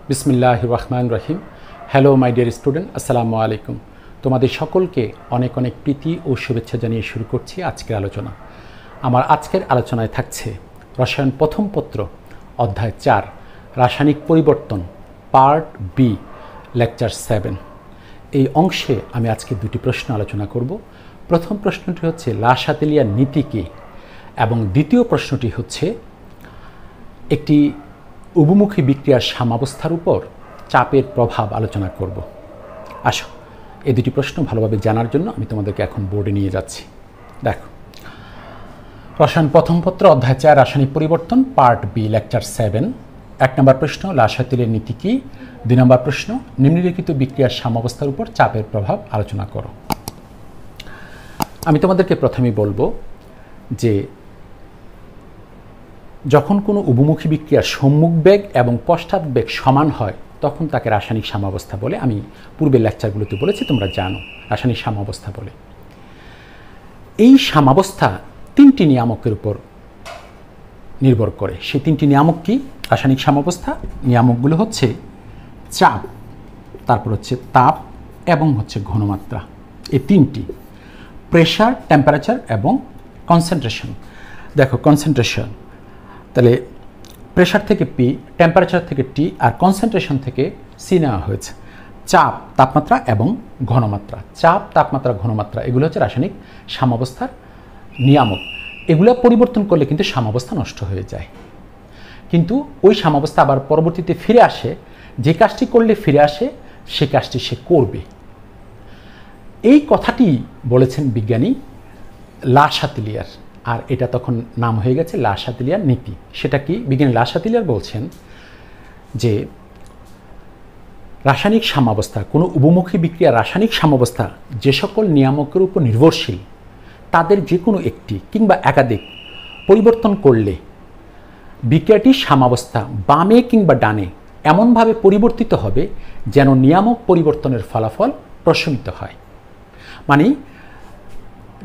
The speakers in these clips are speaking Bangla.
বিসমিল্লাহির রহমানির রহিম। হ্যালো মাই ডিয়ার স্টুডেন্ট, আসসালামু আলাইকুম। তোমাদের সকলকে অনেক অনেক প্রীতি ও শুভেচ্ছা জানিয়ে শুরু করছি আজকের আলোচনা। আমার আজকের আলোচনায় থাকছে রসায়ন প্রথম পত্র অধ্যায় ৪ রাসায়নিক পরিবর্তন পার্ট বি লেকচার 7। এই অংশে আমি আজকে দুটি প্রশ্ন আলোচনা করব। প্রথম প্রশ্নটি হচ্ছে লা শাতেলিয়ার নীতি কী, এবং দ্বিতীয় প্রশ্নটি হচ্ছে একটি উভমুখী বিক্রিয়ার সাম্যাবস্থার উপর চাপের প্রভাব আলোচনা করব। আসো, এই দুটি প্রশ্ন ভালোভাবে জানার জন্য আমি তোমাদেরকে এখন বোর্ডে নিয়ে যাচ্ছি। দেখো, রসায়ন প্রথম পত্র অধ্যায় ৪ রাসায়নিক পরিবর্তন পার্ট বি লেকচার 7। ১ নম্বর প্রশ্ন লা শাতেলিয়ার নীতি কী। ২ নম্বর প্রশ্ন নিম্নলিখিত বিক্রিয়ার সাম্যাবস্থার উপর চাপের প্রভাব আলোচনা করো। আমি তোমাদেরকে প্রথমেই বলবো যে যখন কোনো উভমুখী বিক্রিয়ার সম্মুখ বেগ এবং পশ্চাৎ বেগ সমান হয় তখন তাকে রাসায়নিক সাম্যাবস্থা বলে। আমি পূর্বের লেকচারগুলোতে বলেছি, তোমরা জানো রাসায়নিক সাম্যাবস্থা বলে। এই সাম্যাবস্থা তিনটি নিয়ামকের উপর নির্ভর করে। সেই তিনটি নিয়ামক কি? রাসায়নিক সাম্যাবস্থা নিয়ামকগুলো হচ্ছে চাপ, তারপর হচ্ছে তাপ এবং হচ্ছে ঘনমাত্রা। এই তিনটি, প্রেশার, টেম্পারেচার এবং কনসেন্ট্রেশন। দেখো, কনসেন্ট্রেশন তাহলে প্রেশার থেকে পি, টেম্পারেচার থেকে টি, আর কনসেন্ট্রেশন থেকে সি নেওয়া হয়েছে। চাপ, তাপমাত্রা এবং ঘনমাত্রা। চাপ, তাপমাত্রা, ঘনমাত্রা এগুলো হচ্ছে রাসায়নিক সাম্যাবস্থার নিয়ামক। এগুলো পরিবর্তন করলে কিন্তু সাম্যাবস্থা নষ্ট হয়ে যায়, কিন্তু ওই সাম্যাবস্থা আবার পরবর্তীতে ফিরে আসে। যে কাজটি করলে ফিরে আসে সে কাজটি সে করবে। এই কথাটি বলেছেন বিজ্ঞানী লা শাতেলিয়ার, আর এটা তখন নাম হয়ে গেছে লা শাতেলিয়ার নীতি। সেটা কি? বিজ্ঞানী লা শাতেলিয়ার বলছেন যে রাসায়নিক সাম্যাবস্থা, কোনো উভমুখী বিক্রিয়া রাসায়নিক সাম্যাবস্থা যে সকল নিয়ামকের উপর নির্ভরশীল তাদের যে কোনো একটি কিংবা একাধিক পরিবর্তন করলে বিক্রিয়াটির সাম্যাবস্থা বামে কিংবা ডানে এমনভাবে পরিবর্তিত হবে যেন নিয়ামক পরিবর্তনের ফলাফল প্রশমিত হয়। মানে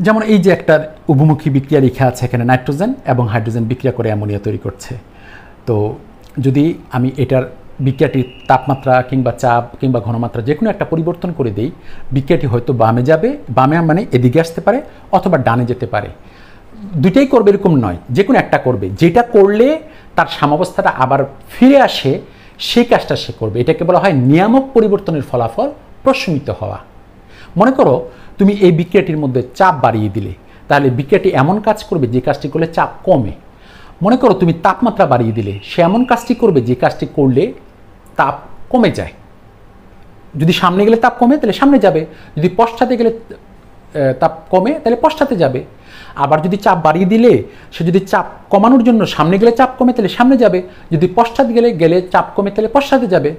যেমন এই যে একটা উভমুখী বিক্রিয়া লেখা আছে, এখানে নাইট্রোজেন এবং হাইড্রোজেন বিক্রিয়া করে অ্যামোনিয়া তৈরি করছে। তো যদি আমি এটার বিক্রিয়াটির তাপমাত্রা কিংবা চাপ কিংবা ঘনমাত্রা যে কোনো একটা পরিবর্তন করে দিই, বিক্রিয়াটি হয়তো বামে যাবে, বামে মানে এদিকে আসতে পারে, অথবা ডানে যেতে পারে। দুইটাই করবে এরকম নয়, যে কোনো একটা করবে। যেটা করলে তার সাম্যাবস্থাটা আবার ফিরে আসে সেই কাজটা সে করবে। এটাকে বলা হয় নিয়ামক পরিবর্তনের ফলাফল প্রশমিত হওয়া। মনে করো তুমি এই বিক্রিয়াটির মধ্যে চাপ বাড়িয়ে দিলে, তাহলে বিক্রিয়াটি এমন কাজ করবে যে কাজটি করলে চাপ কমে। মনে করো তুমি তাপমাত্রা বাড়িয়ে দিলে, সে এমন কাজটি করবে যে কাজটি করলে তাপ কমে যায়। যদি সামনে গেলে তাপ কমে তাহলে সামনে যাবে, যদি পশ্চাতে গেলে তাপ কমে তাহলে পশ্চাতে যাবে। আবার যদি চাপ বাড়িয়ে দিলে সে যদি চাপ কমানোর জন্য সামনে গেলে চাপ কমে তাহলে সামনে যাবে, যদি পশ্চাৎ গেলে চাপ কমে তাহলে পশ্চাতে যাবে।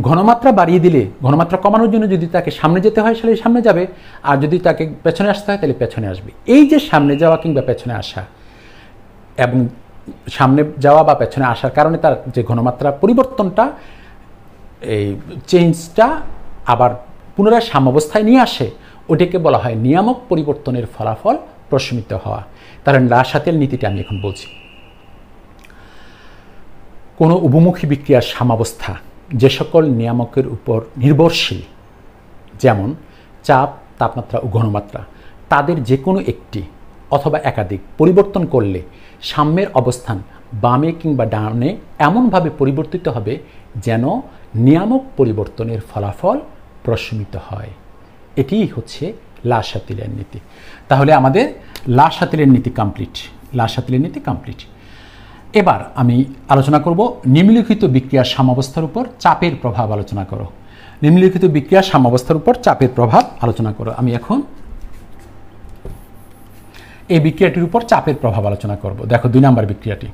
ঘনমাত্রা বাড়িয়ে দিলে, ঘনমাত্রা কমানোর জন্য যদি তাকে সামনে যেতে হয় তাহলে সামনে যাবে, আর যদি তাকে পেছনে আসতে হয় তাহলে পেছনে আসবে। এই যে সামনে যাওয়া কিংবা পেছনে আসা, এবং সামনে যাওয়া বা পেছনে আসার কারণে তার যে ঘনমাত্রা পরিবর্তনটা, এই চেঞ্জটা আবার পুনরায় সাম্যাবস্থায় নিয়ে আসে, ওটাকে বলা হয় নিয়ামক পরিবর্তনের ফলাফল প্রশমিত হওয়া। কারণ লা শাতেলিয়ার নীতিটা আমি এখন বলছি। কোনো উভমুখী বিক্রিয়ার সাম্যাবস্থা যে সকল নিয়ামকের উপর নির্ভরশীল, যেমন চাপ, তাপমাত্রা ও ঘনমাত্রা, তাদের যে কোনো একটি অথবা একাধিক পরিবর্তন করলে সাম্যের অবস্থান বামে কিংবা ডানে এমনভাবে পরিবর্তিত হবে যেন নিয়ামক পরিবর্তনের ফলাফল প্রশমিত হয়। এটিই হচ্ছে লা শাতেলিয়ার নীতি। তাহলে আমাদের লা শাতেলিয়ার নীতি কমপ্লিট। লা শাতেলিয়ার নীতি কমপ্লিট। এবার আমি আলোচনা করব নিম্নলিখিত বিক্রিয়ার সাম্যাবস্থার উপর চাপের প্রভাব আলোচনা করো। নিম্নলিখিত বিক্রিয়ার সাম্যাবস্থার উপর চাপের প্রভাব আলোচনা করো। আমি এখন এই বিক্রিয়াটির উপর চাপের প্রভাব আলোচনা করব। দেখো, ২ নম্বর বিক্রিয়াটি,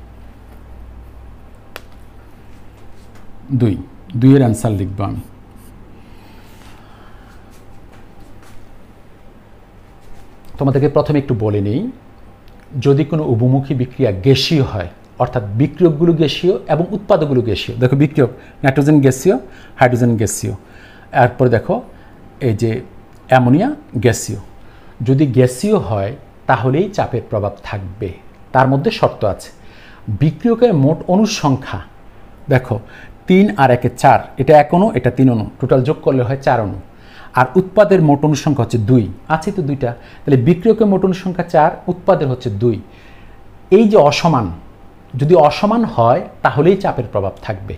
২ এর অ্যান্সার লিখব আমি। তোমাদেরকে প্রথমে একটু বলে নেই, যদি কোনো উভমুখী বিক্রিয়া গ্যাসীয় হয়, অর্থাৎ বিক্রিয়কগুলো গ্যাসীয় এবং উৎপাদকগুলো গ্যাসীয়। দেখো, বিক্রিয়ক নাইট্রোজেন গ্যাসীয়, হাইড্রোজেন গ্যাসীয়, এরপরে দেখো এই যে অ্যামোনিয়া গ্যাসীয়। যদি গ্যাসীয় হয় তাহলেই চাপের প্রভাব থাকবে। তার মধ্যে শর্ত আছে। বিক্রিয়কের মোট অণুর সংখ্যা, দেখো 3 আর 1 4, এটা 1 অণু, এটা 3 অণু, টোটাল যোগ করলে হয় 4 অণু। আর উৎপাদের মোট অণু সংখ্যা হচ্ছে 2, আছে তো 2টা, তাহলে বিক্রিয়কের মোট অণু সংখ্যা 4, উৎপাদের হচ্ছে 2। এই যে অসমান, যদি অসমান হয় তাহলেই চাপের প্রভাব থাকবে,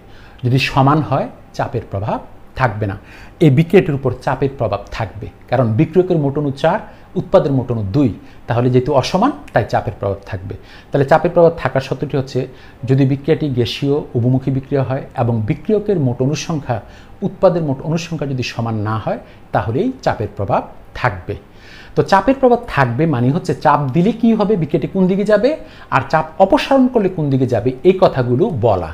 যদি সমান হয় চাপের প্রভাব থাকবে না। এই বিক্রিয়াটির উপর চাপের প্রভাব থাকবে, কারণ বিক্রিয়কের মোট অণু 4, উৎপাদের মোট অণু 2, তাহলে যেহেতু অসমান তাই চাপের প্রভাব থাকবে। তাহলে চাপের প্রভাব থাকার সত্যটি হচ্ছে যদি বিক্রিয়াটি গ্যাসীয় উভমুখী বিক্রিয়া হয় এবং বিক্রিয়কের মোট অণু সংখ্যা উৎপাদের মোট অণু সংখ্যা যদি সমান না হয় তাহলেই চাপের প্রভাব থাকবে। তো চাপের প্রভাব থাকবে মানে হচ্ছে চাপ দিলে কি হবে, বিক্রিয়াটি কোন দিকে যাবে, আর চাপ অপসারণ করলে কোন দিকে যাবে, এই কথাগুলো বলা।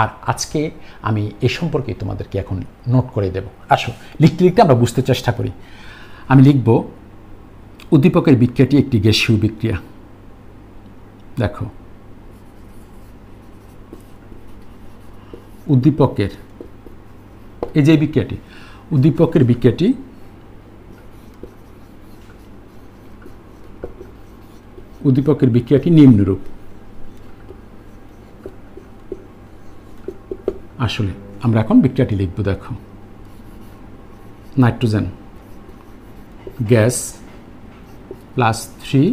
আর আজকে আমি এ সম্পর্কে তোমাদেরকে এখন নোট করে দেব। আসো লিখতে লিখতে আমরা বুঝতে চেষ্টা করি। আমি লিখব উদ্দীপকের বিক্রিয়াটি একটি গ্যাসীয় বিক্রিয়া। দেখো উদ্দীপকের এই যে বিক্রিয়াটি, উদ্দীপকের বিক্রিয়াটি নিম্নরূপ। আসলে আমরা এখন বিক্রিয়াটি লিখব। দেখো nitrogen gas plus 3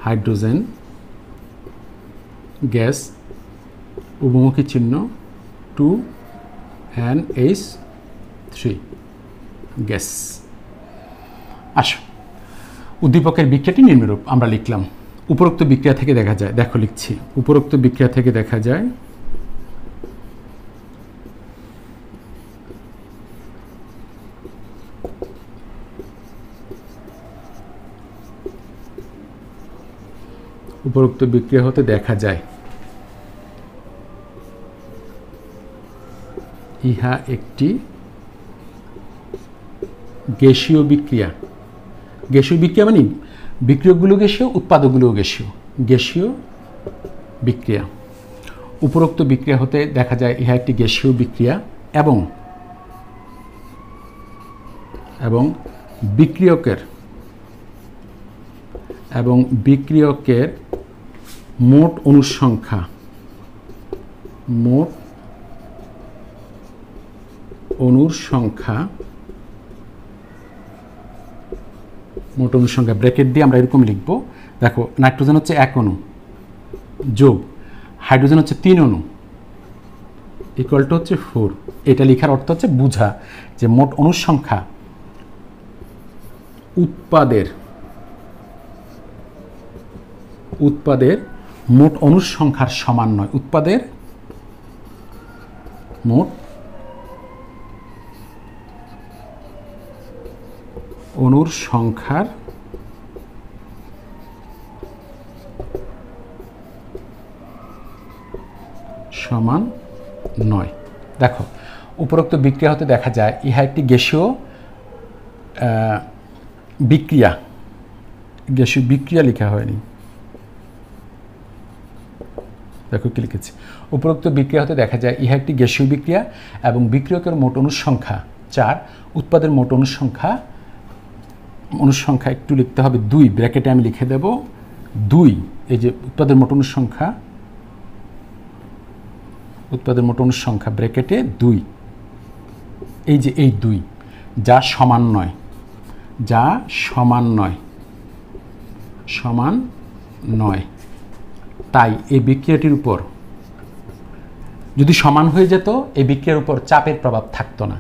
hydrogen gas, উভমুখী চিহ্ন 2NH3 গ্যাস। আসো উদ্দীপকের বিক্রিয়াটি নিম্নরূপ আমরা লিখলাম। উপরোক্ত বিক্রিয়া থেকে দেখা যায়, দেখো লিখছি, উপরোক্ত বিক্রিয়া থেকে দেখা যায় উপরোক্ত বিক্রিয়া হতে দেখা যায় ইহা একটি গ্যাসীয় বিক্রিয়া। গ্যাসীয় বিক্রিয়া মানে বিক্রিয়কগুলো গ্যাসীয়, উৎপাদকগুলোও গ্যাসীয়, গ্যাসীয় বিক্রিয়া। উপরোক্ত বিক্রিয়া হতে দেখা যায় ইহা একটি গ্যাসীয় বিক্রিয়া এবং বিক্রিয়কের মোট অণুর সংখ্যা ব্র্যাকেট দিয়ে আমরা এরকম লিখব। দেখো নাইট্রোজেন হচ্ছে 1 অণু যোগ হাইড্রোজেন হচ্ছে 3 অণু ইকুয়াল টু হচ্ছে 4। এটা লেখার অর্থ হচ্ছে বুঝা যে মোট অণুর সংখ্যা উৎপাদের মোট অণুর সংখ্যার সমান নয়। উৎপাদের মোট অণুর সংখ্যার সমান নয়। দেখো উপরোক্ত বিক্রিয়া হতে দেখা যায় ইহা একটি গ্যাসীয় বিক্রিয়া। গ্যাসীয় বিক্রিয়া লেখা হয়নি, দেখো কি লিখেছি। উপরোক্ত বিক্রিয়া হতে দেখা যায় ইহা একটি গ্যাসীয় বিক্রিয়া এবং বিক্রিয়কের মোট অণুর সংখ্যা 4, উৎপাদের মোট অণুর সংখ্যা একটু লিখতে হবে 2, ব্র্যাকেটে আমি লিখে দেব 2। এই যে উৎপাদের মোট অণুর সংখ্যা ব্র্যাকেটে 2, এই যে এই 2 যা সমান নয়। তাই এই বিক্রিয়াটির উপর যদি সমান হয়ে যেত এই বিক্রিয়ার উপর চাপের প্রভাব থাকতো না,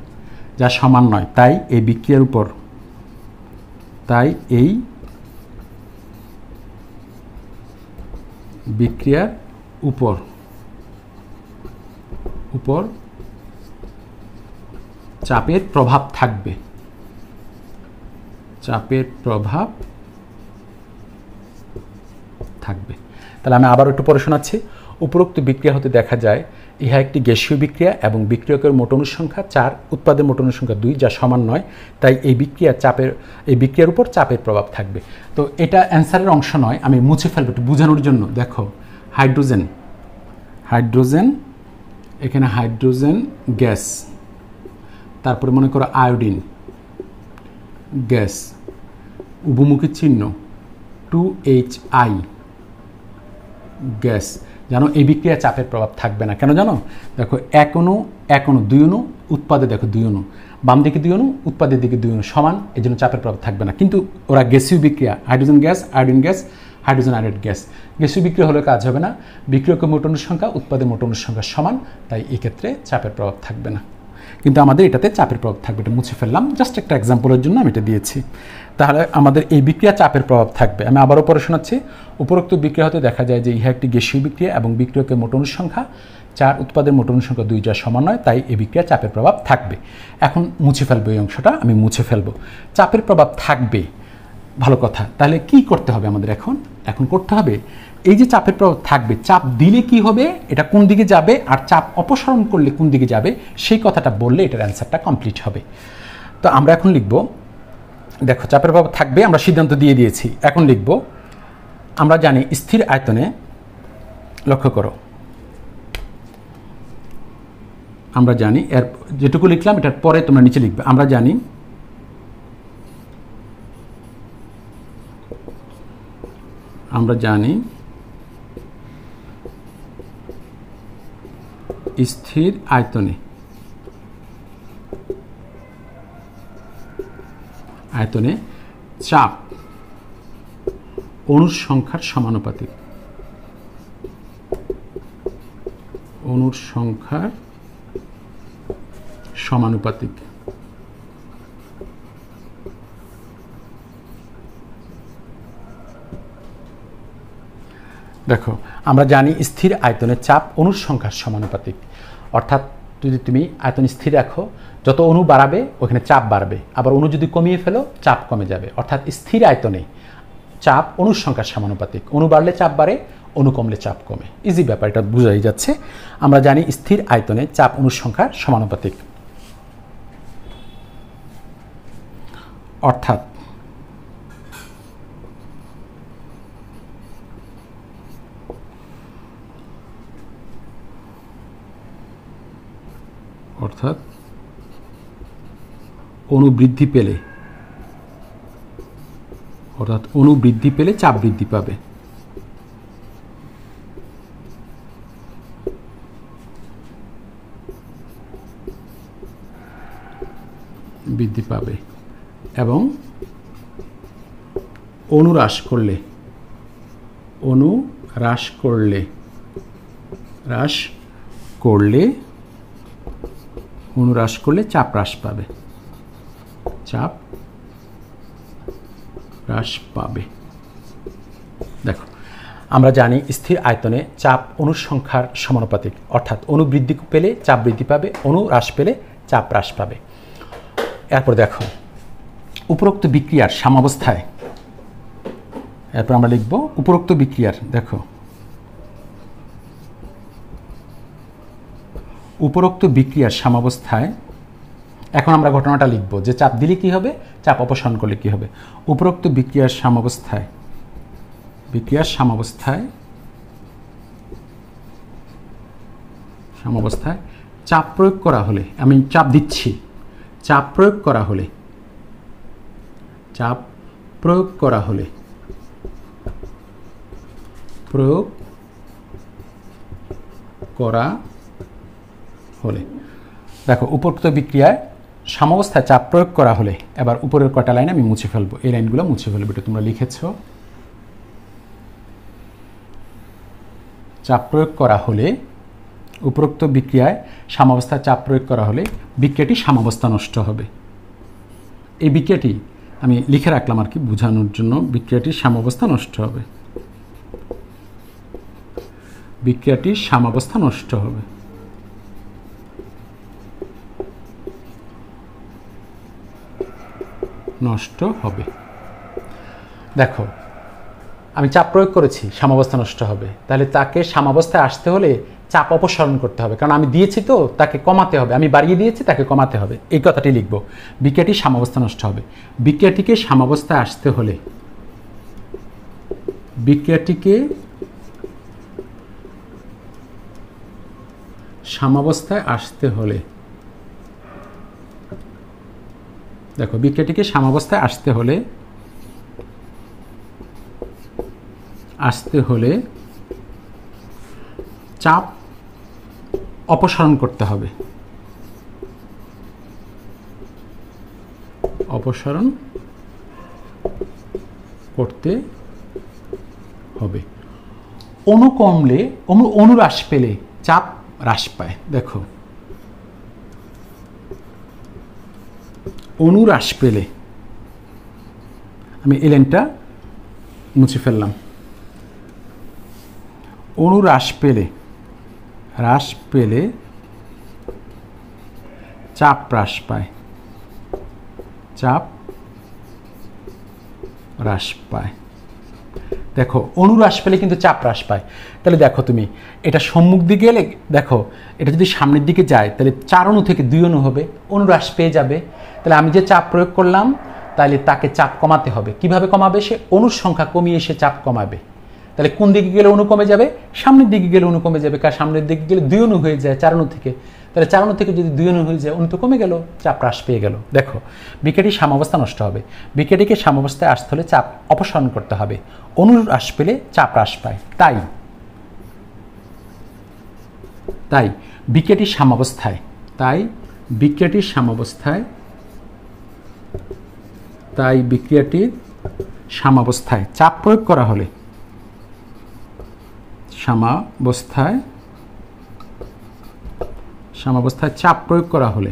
যা সমান নয়। তাই এই বিক্রিয়ার উপর চাপের প্রভাব থাকবে। তাহলে আমি আবার একটু পরে শোনাচ্ছি। উপরোক্ত বিক্রিয়া হতে দেখা যায় ইহা একটি গ্যাসীয় বিক্রিয়া এবং বিক্রিয়কের মোট অণুর সংখ্যা 4, উৎপাদের মোট অণুর সংখ্যা 2, যা সমান নয়। তাই এই বিক্রিয়ার উপর চাপের প্রভাব থাকবে। তো এটা অ্যান্সারের অংশ নয়, আমি মুছে ফেলবো একটু বোঝানোর জন্য। দেখো হাইড্রোজেন এখানে হাইড্রোজেন গ্যাস, তারপরে মনে করো আয়োডিন গ্যাস, উভমুখী চিহ্ন 2HI গ্যাস, জানো এই বিক্রিয়া চাপের প্রভাব থাকবে না। কেন জানো? দেখো এক অণু 2 অণু, উৎপাদে দেখো 2 অণু, বাম দিকে 2 অণু, উৎপাদের দিকে 2 অণু সমান, এই জন্য চাপের প্রভাব থাকবে না। কিন্তু ওরা গ্যাসীয় বিক্রিয়া, hydrogen gas, iodine gas, hydrogen iodide gas, গ্যাসীয় বিক্রিয়া হলে কাজ হবে না। বিক্রিয়কের মোট অণুর সংখ্যা উৎপাদের মোট অণুর সংখ্যা সমান, তাই এই ক্ষেত্রে চাপের প্রভাব থাকবে না। কিন্তু আমাদের এটাতে চাপের প্রভাব থাকবে, এটা মুছে ফেললাম, জাস্ট একটা এক্সাম্পলের জন্য আমি এটা দিয়েছি। তাহলে আমাদের এই বিক্রিয়া চাপের প্রভাব থাকবে। আমি আবারও পরে শোনাচ্ছি। উপরোক্ত বিক্রিয়া হতে দেখা যায় যে ইহা একটি গ্যাসীয় বিক্রিয়া এবং বিক্রিয়কের মোট অণুর সংখ্যা 4, উৎপাদের মোট অণুর সংখ্যা 2 যা সমান নয়, তাই এই বিক্রিয়া চাপের প্রভাব থাকবে। এখন মুছে ফেলবো, এই অংশটা আমি মুছে ফেলবো। চাপের প্রভাব থাকবে, ভালো কথা। তাহলে কি করতে হবে আমাদের? এখন করতে হবে, এই যে চাপের প্রভাব থাকবে, চাপ দিলে কি হবে, এটা কোন দিকে যাবে, আর চাপ অপসারণ করলে কোন দিকে যাবে, সেই কথাটা বললে এটার অ্যান্সারটা কমপ্লিট হবে। তো আমরা এখন লিখব, দেখো চাপের প্রভাব থাকবে, আমরা সিদ্ধান্ত দিয়ে দিয়েছি। এখন লিখব, আমরা জানি স্থির আয়তনে, লক্ষ্য করো, আমরা জানি, এর যেটুকু লিখলাম এটার পরে তোমরা নিচে লিখবে। আমরা জানি স্থির আয়তনে চাপ অণুর সংখ্যার সমানুপাতিক। দেখো আমরা জানি স্থির আয়তনে চাপ অণুর সংখ্যার সমানুপাতিক, অর্থাৎ যদি তুমি আয়তন স্থির রাখো, যত অণু বাড়াবে ওখানে চাপ বাড়বে, আবার অণু যদি কমিয়ে ফেলো চাপ কমে যাবে। অর্থাৎ স্থির আয়তনে চাপ অণুর সংখ্যার সমানুপাতিক, অণু বাড়লে চাপ বাড়ে, অণু কমলে চাপ কমে। ইজি ব্যাপার, এটা বোঝাই যাচ্ছে। আমরা জানি স্থির আয়তনে চাপ অণুর সংখ্যার সমানুপাতিক, অর্থাৎ অণু বৃদ্ধি পেলে চাপ বৃদ্ধি পাবে। এবং অণু হ্রাস করলে চাপ হ্রাস পাবে। দেখো আমরা জানি স্থির আয়তনে চাপ অণুর সংখ্যার সমানুপাতিক, অর্থাৎ অণু বৃদ্ধি পেলে চাপ বৃদ্ধি পাবে, অণু হ্রাস পেলে চাপ হ্রাস পাবে। এরপর দেখো উপরোক্ত বিক্রিয়ার সাম্যাবস্থায়, এরপর আমরা লিখব উপরোক্ত বিক্রিয়ার, দেখো উপরোক্ত বিক্রিয়ার সাম্যাবস্থায়, এখন আমরা ঘটনাটা লিখব যে চাপ দিলে কি হবে, চাপ অপসারণ করলে কি হবে। উপরোক্ত বিক্রিয়ার সাম্যাবস্থায় চাপ প্রয়োগ করা হলে, আমি চাপ দিচ্ছি, চাপ প্রয়োগ করা হলে দেখো উপরোক্ত বিক্রিয়ায় সাম্যাবস্থায় চাপ প্রয়োগ করা হলে, এবার উপরের কয়টা লাইন আমি মুছে ফেলবো, এই লাইনগুলো মুছে ফেলবো, এটা তোমরা লিখেছ। চাপ প্রয়োগ করা হলে, উপরোক্ত বিক্রিয়ায় সাম্যাবস্থায় চাপ প্রয়োগ করা হলে বিক্রিয়াটি সাম্যাবস্থা নষ্ট হবে। এই বিক্রিয়াটি আমি লিখে রাখলাম আর কি বোঝানোর জন্য, বিক্রিয়াটির সাম্যাবস্থা নষ্ট হবে। দেখো আমি চাপ প্রয়োগ করেছি, সাম্যাবস্থা নষ্ট হবে, তাহলে তাকে সাম্যাবস্থায় আসতে হলে চাপ অপসারণ করতে হবে, কারণ আমি দিয়েছি তো তাকে কমাতে হবে, আমি বাড়িয়ে দিয়েছি তাকে কমাতে হবে, এই কথাটি লিখব। বিক্রিয়াটি সাম্যাবস্থা নষ্ট হবে। বিক্রিয়াটিকে সাম্যাবস্থায় আসতে হলে, দেখো বিক্রিয়াটিকে সাম্যাবস্থায় আসতে হলে চাপ অপসারণ করতে হবে, অপসারণ করতে হবে। অণু কমলে, অণু হ্রাস পেলে চাপ হ্রাস পায়। দেখো, অণু হ্রাস পেলে, আমি এই লাইনটা মুছে ফেললাম। অণু হ্রাস পেলে চাপ হ্রাস পায়, চাপ হ্রাস পায়। দেখো, অণু হ্রাস পেলে কিন্তু চাপ হ্রাস পায়। তাহলে দেখো, তুমি এটা সম্মুখ দিকে গেলে, দেখো এটা যদি সামনের দিকে যায় তাহলে 4 অণু থেকে 2 অণু হবে, অণু হ্রাস পেয়ে যাবে। তাহলে আমি যে চাপ প্রয়োগ করলাম, তাহলে তাকে চাপ কমাতে হবে। কিভাবে কমাবে? সে অণুর সংখ্যা কমিয়ে সে চাপ কমাবে। তাহলে কোন দিকে গেলে অণু কমে যাবে? সামনের দিকে গেলে অণু কমে যাবে, কারণ সামনের দিকে গেলে 2 অণু হয়ে যায় 4 অণু থেকে। তাহলে 4 অণু থেকে যদি 2 অণু হয়ে যায়, অণু তো কমে গেল, চাপ হ্রাস পেয়ে গেল। দেখো, বিক্রিয়াটির সাম্যাবস্থা নষ্ট হবে। বিক্রিয়াটিকে সাম্যাবস্থায় আসতে হলে চাপ অপসারণ করতে হবে। অণু হ্রাস পেলে চাপ হ্রাস পায়। তাই বিক্রিয়াটির সাম্যাবস্থায়, বিক্রিয়াটির সাম্যাবস্থায় চাপ প্রয়োগ করা হলে, সাম্যাবস্থায় চাপ প্রয়োগ করা হলে,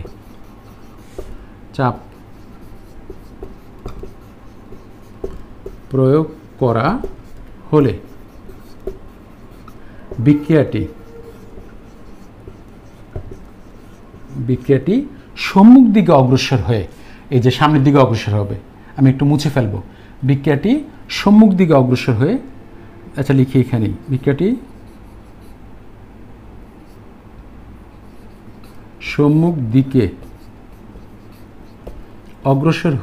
বিক্রিয়াটি সম্মুখ দিকে অগ্রসর হয়ে, এই যে সামনের দিকে অগ্রসর হবে, আমি একটু মুছে ফেলবো। বিক্রিয়াটি সম্মুখ দিকে অগ্রসর হয়ে, আচ্ছা লিখি এখানে, বিক্রিয়াটি সম্মুখ দিকে অগ্রসর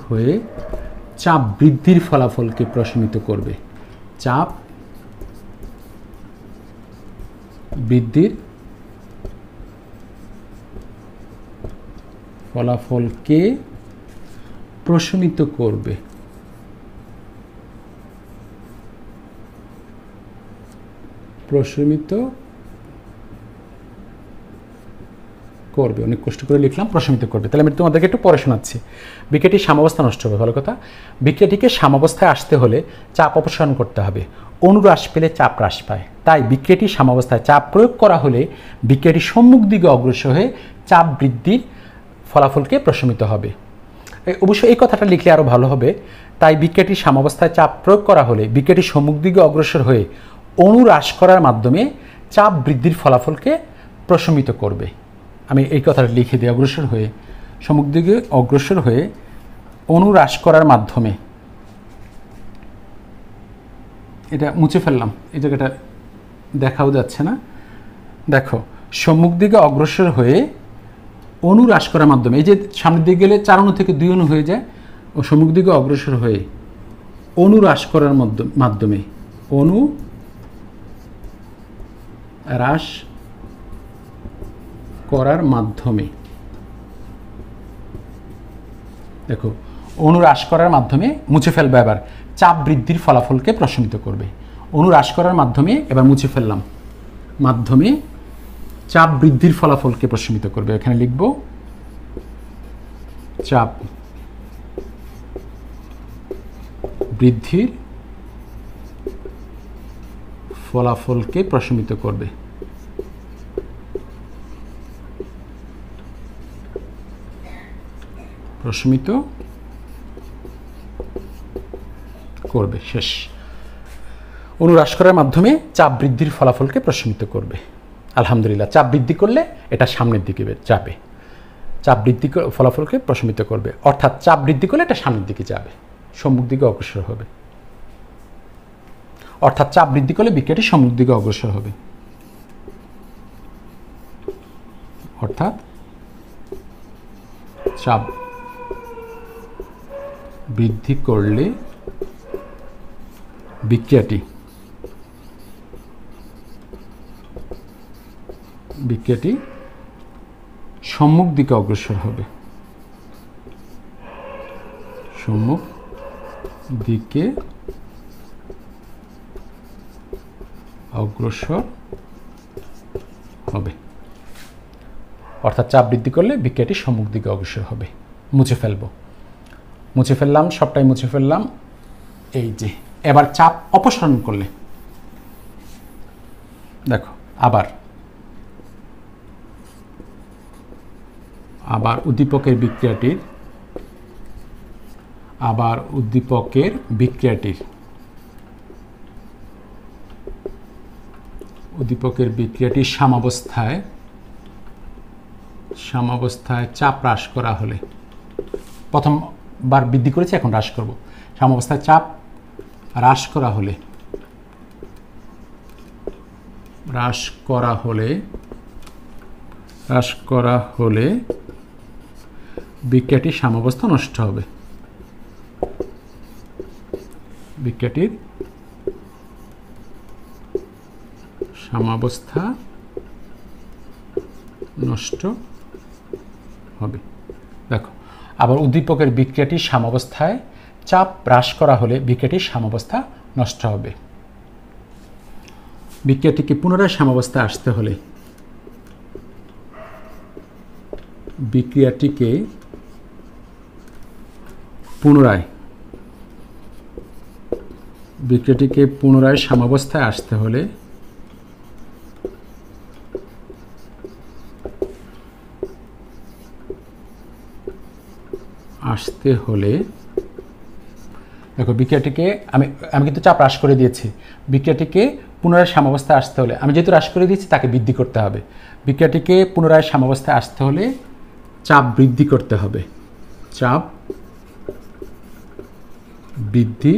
হয়ে চাপ বৃদ্ধির ফলাফলকে প্রশমিত করবে। চাপ বৃদ্ধির ফলাফলকে প্রশমিত করবে। অনেক কষ্ট করে লিখলাম, প্রশমিত করবে। তাহলে আমি তোমাদেরকে একটু পরে শোনাচ্ছি। বিক্রিয়াটির সাম্যাবস্থা নষ্ট হবে, ভালো কথা। বিক্রিয়াটিকে সাম্যাবস্থায় আসতে হলে চাপ অপসারণ করতে হবে। অণু হ্রাস পেলে চাপ হ্রাস পায়। তাই বিক্রিয়াটির সাম্যাবস্থায় চাপ প্রয়োগ করা হলে বিক্রিয়াটি সম্মুখ দিকে অগ্রসর হয়ে চাপ বৃদ্ধির ফলাফলকে প্রশমিত হবে। অবশ্যই এই কথাটা লিখলে আরও ভালো হবে। তাই বিক্রিয়াটির সাম্যাবস্থায় চাপ প্রয়োগ করা হলে বিক্রিয়াটি সম্মুখ দিকে অগ্রসর হয়ে অণু হ্রাস করার মাধ্যমে চাপ বৃদ্ধির ফলাফলকে প্রশমিত করবে। আমি এই কথাটা লিখে দিই, সম্মুখ দিকে অগ্রসর হয়ে অণু হ্রাস করার মাধ্যমে, এটা মুছে ফেললাম, এই জায়গাটা দেখাও যাচ্ছে না। দেখো, সম্মুখ দিকে অগ্রসর হয়ে অণু হ্রাস করার মাধ্যমে, এই যে সামনের দিকে গেলে 4 অণু থেকে 2 অণু হয়ে যায়, ও সম্মুখ দিকে অগ্রসর হয়ে অণু হ্রাস করার মাধ্যমে, অণু হ্রাস করার মাধ্যমে, দেখো, অণু হ্রাস করার মাধ্যমে, মুছে ফেলবে এবার, চাপ বৃদ্ধির ফলাফলকে প্রশমিত করবে। অণু হ্রাস করার মাধ্যমে, এবার মুছে ফেললাম, মাধ্যমে চাপ বৃদ্ধির ফলাফলকে প্রশমিত করবে। এখানে লিখব চাপ বৃদ্ধির ফলাফলকে প্রশমিত করবে। শেষ। অণু হ্রাস করার মাধ্যমে চাপ বৃদ্ধির ফলাফলকে প্রশমিত করবে। আলহামদুলিল্লাহ, চাপ বৃদ্ধি করলে এটা সামনের দিকে যাবে, চাপ বৃদ্ধি ফলাফলকে প্রশমিত করবে, অর্থাৎ চাপ বৃদ্ধি করলে এটা সামনের দিকে যাবে, সম্মুখ দিকে অগ্রসর হবে। অর্থাৎ চাপ বৃদ্ধি করলে বিক্রিয়াটি সম্মুখ দিকে অগ্রসর হবে। অর্থাৎ চাপ বৃদ্ধি করলে বিক্রিয়াটি সম্মুখ দিকে অগ্রসর হবে, সম্মুখ দিকে অগ্রসর হবে, অর্থাৎ চাপ বৃদ্ধি করলে বিক্রিয়াটি সম্মুখ দিকে অগ্রসর হবে। মুছে ফেললাম, সবটাই মুছে ফেললাম। এই যে এবার চাপ অপসারণ করলে দেখো আবার উদ্দীপকের বিক্রিয়াটির সাম্যাবস্থায় চাপ হ্রাস করা হলে, প্রথমবার বৃদ্ধি করেছি, এখন হ্রাস করব। সাম্যাবস্থায় চাপ হ্রাস করা হলে বিক্রিয়াটির সাম্যাবস্থা নষ্ট হবে। বিক্রিয়াটির সাম্যাবস্থা নষ্ট হবে। দেখো আবার উদ্দীপকের বিক্রিয়াটির সাম্যাবস্থায় চাপ হ্রাস করা হলে বিক্রিয়াটির সাম্যাবস্থা নষ্ট হবে। বিক্রিয়াটিকে পুনরায় সাম্যাবস্থায় আসতে হলে বিক্রিয়াটিকে পুনরায় সাম্যাবস্থায় আসতে হলে দেখো বিক্রিয়াটিকে আমি কিন্তু চাপ হ্রাস করে দিয়েছি। বিক্রিয়াটিকে পুনরায় সাম্যাবস্থায় আসতে হলে, আমি যেহেতু হ্রাস করে দিয়েছি তাকে বৃদ্ধি করতে হবে। বিক্রিয়াটিকে পুনরায় সাম্যাবস্থায় আসতে হলে চাপ বৃদ্ধি করতে হবে। চাপ বৃদ্ধি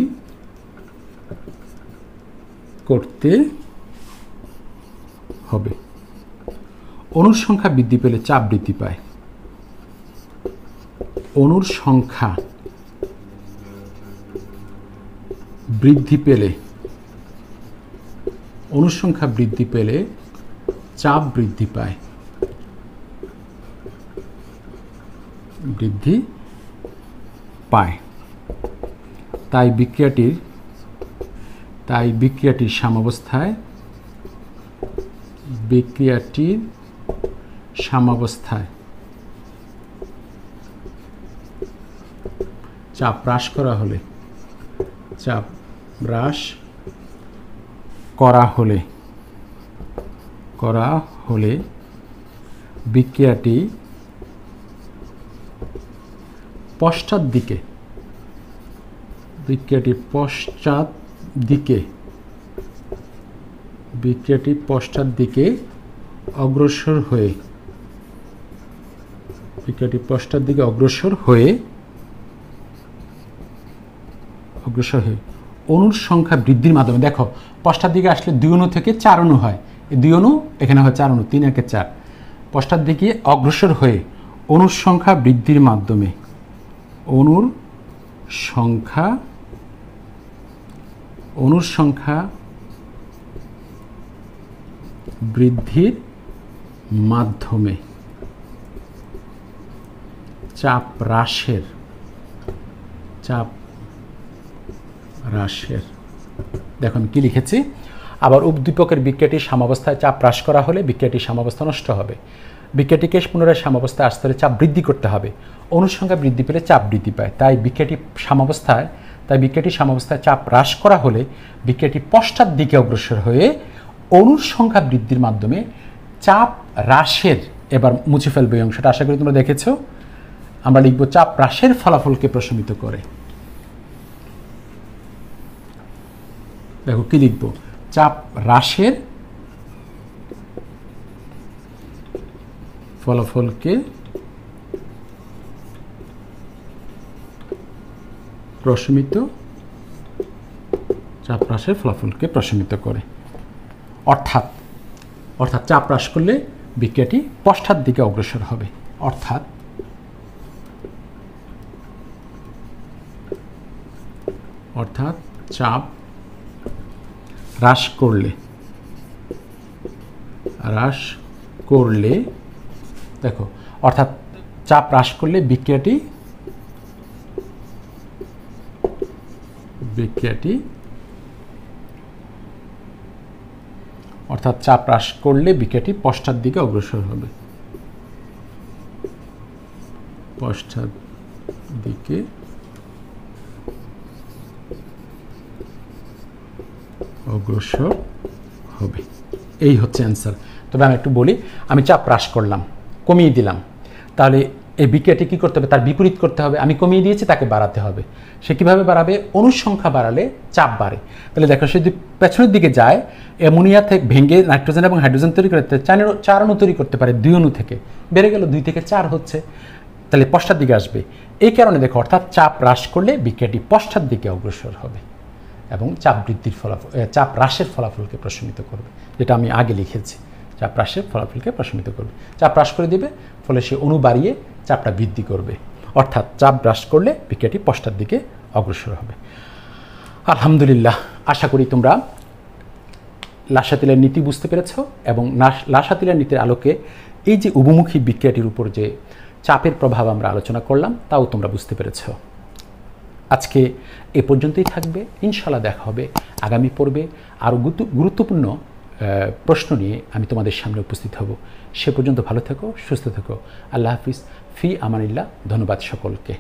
করতে হবে। অণুর সংখ্যা বৃদ্ধি পেলে চাপ বৃদ্ধি পায়। অণুর সংখ্যা বৃদ্ধি পেলে চাপ বৃদ্ধি পায়। তাই বিক্রিয়াটির সাম্যাবস্থায় চাপ হ্রাস করা হলে বিক্রিয়াটি পশ্চাৎ দিকে অগ্রসর হয়ে অণুর সংখ্যা বৃদ্ধির মাধ্যমে, দেখো পশ্চাৎ দিকে আসলে 2 অণু থেকে 4 অণু হয়, এই 2 অণু এখানে হয় 4 অণু, 3 একে 4। পশ্চাৎ দিকে অগ্রসর হয়ে অণুর সংখ্যা বৃদ্ধির মাধ্যমে চাপ হ্রাসের দেখো আমি কি লিখেছি। আবার উদ্দীপকের বিক্রিয়াটির সাম্যাবস্থায় চাপ হ্রাস করা হলে বিক্রিয়াটির সাম্যাবস্থা নষ্ট হবে। বিক্রিয়াটিকে পুনরায় সাম্যাবস্থায় আসতে হলে চাপ বৃদ্ধি করতে হবে। অণুর সংখ্যা বৃদ্ধি পেলে চাপ বৃদ্ধি পায়। তাই বিক্রিয়াটির সাম্যাবস্থায় চাপ হ্রাস করা হলে বিক্রিয়াটি পশ্চাৎ দিকে অগ্রসর হয়ে অণুর সংখ্যা বৃদ্ধির মাধ্যমে চাপ হ্রাসের, এবার মুছে ফেলবে এই অংশটা, আশা করি তোমরা দেখেছো। আমরা লিখব চাপ হ্রাসের ফলাফলকে প্রশমিত করে। দেখো কি লিখব, চাপ হ্রাসের ফলাফলকে প্রশমিত করে। অর্থাৎ চাপ হ্রাস করলে বিক্রিয়াটি পশ্চাৎ দিকে অগ্রসর হবে। অর্থাৎ চাপ হ্রাস করলে দেখো, অর্থাৎ চাপ হ্রাস করলে বিক্রিয়াটি অর্থাৎ চাপ হ্রাস করলে বিক্রিয়াটি পশ্চাৎ দিকে অগ্রসর হবে, পশ্চাৎ দিকে অগ্রসর হবে। এই হচ্ছে অ্যান্সার। তবে আমি একটু বলি, আমি চাপ হ্রাস করলাম, কমিয়ে দিলাম, তাহলে এই বিক্রিয়াটি কী করতে হবে? তার বিপরীত করতে হবে। আমি কমিয়ে দিয়েছি, তাকে বাড়াতে হবে। সে কীভাবে বাড়াবে? অণুর সংখ্যা বাড়ালে চাপ বাড়ে। তাহলে দেখো, সে যদি পেছনের দিকে যায়, অ্যামোনিয়া থেকে ভেঙে নাইট্রোজেন এবং হাইড্রোজেন তৈরি করতে 4 অণু তৈরি করতে পারে, 2 অণু থেকে বেড়ে গেল 2 থেকে 4 হচ্ছে, তাহলে পশ্চাৎ দিকে আসবে। এই কারণে দেখো, অর্থাৎ চাপ হ্রাস করলে বিক্রিয়াটি পশ্চাৎ দিকে অগ্রসর হবে এবং চাপ বৃদ্ধির ফলাফল, চাপ হ্রাসের ফলাফলকে প্রশমিত করবে, যেটা আমি আগে লিখেছি। চাপ হ্রাসের ফলাফলকে প্রশমিত করবে, চাপ হ্রাস করে দিবে, ফলে সে অণু বাড়িয়ে চাপটা বৃদ্ধি করবে। অর্থাৎ চাপ হ্রাস করলে বিক্রিয়াটি পশ্চাৎ দিকে অগ্রসর হবে। আলহামদুলিল্লাহ, আশা করি তোমরা লাসাতিলের নীতি বুঝতে পেরেছ এবং লাসাতিলের নীতির আলোকে এই যে উভমুখী বিক্রিয়াটির উপর যে চাপের প্রভাব আমরা আলোচনা করলাম, তাও তোমরা বুঝতে পেরেছ। আজকে এ পর্যন্তই থাকবে। ইনশাআল্লাহ দেখা হবে আগামী পর্বে আরও গুরুত্বপূর্ণ প্রশ্ন নিয়ে আমি তোমাদের সামনে উপস্থিত হব। সে পর্যন্ত ভালো থেকো, সুস্থ থেকো। আল্লাহ হাফিজ, ফি আমানিল্লাহ। ধন্যবাদ সকলকে।